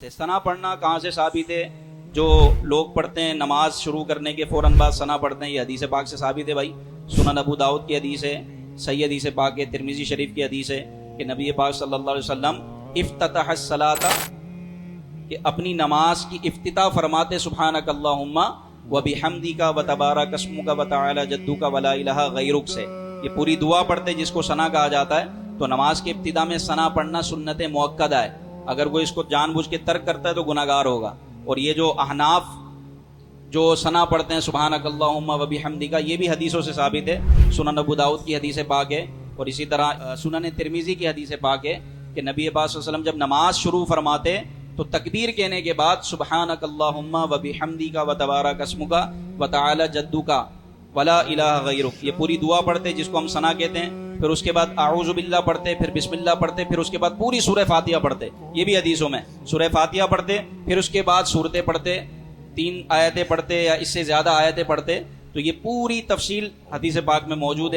ثنا پڑھنا کہاں سے ثابت ہے؟ جو لوگ پڑھتے ہیں نماز شروع کرنے کے فوراً بعد ثنا پڑھتے ہیں، یہ حدیث پاک سے ثابت ہے بھائی۔ سنن ابو داؤد کی حدیث ہے، صحیح حدیث پاک ہے، ترمذی شریف کی حدیث ہے کہ نبی پاک صلی اللہ علیہ وسلم افتتح الصلاۃ، کہ اپنی نماز کی افتتاح فرماتے سبحانک اللہم وبحمدک وتبارک اسمک وتعالی جدک ولا الہ غیرک سے۔ یہ پوری دعا پڑھتے جس کو ثنا کہا جاتا ہے۔ تو نماز کی ابتدا میں ثنا پڑھنا سنت مؤکدہ ہے، اگر کوئی اس کو جان بوجھ کے ترک کرتا ہے تو گناہ گار ہوگا۔ اور یہ جو احناف جو ثنا پڑھتے ہیں سبحانک اللہم وبحمدک، یہ بھی حدیثوں سے ثابت ہے، سنن ابو داؤد کی حدیث پاک ہے، اور اسی طرح سنن ترمذی کی حدیث پاک ہے کہ نبی پاک صلی اللہ علیہ وسلم جب نماز شروع فرماتے تو تکبیر کہنے کے بعد سبحانک اللہم وبحمدک وتبارک اسمک وتعالی جدک ولا الہ غیرک، یہ پوری دعا پڑھتے جس کو ہم ثنا کہتے ہیں۔ پھر اس کے بعد اعوذ باللہ پڑھتے، پھر بسم اللہ پڑھتے، پھر اس کے بعد پوری سورہ فاتحہ پڑھتے، یہ بھی حدیثوں میں سورہ فاتحہ پڑھتے، پھر اس کے بعد سورتیں پڑھتے، 3 آیتیں پڑھتے یا اس سے زیادہ آیتیں پڑھتے۔ تو یہ پوری تفصیل حدیث پاک میں موجود ہے۔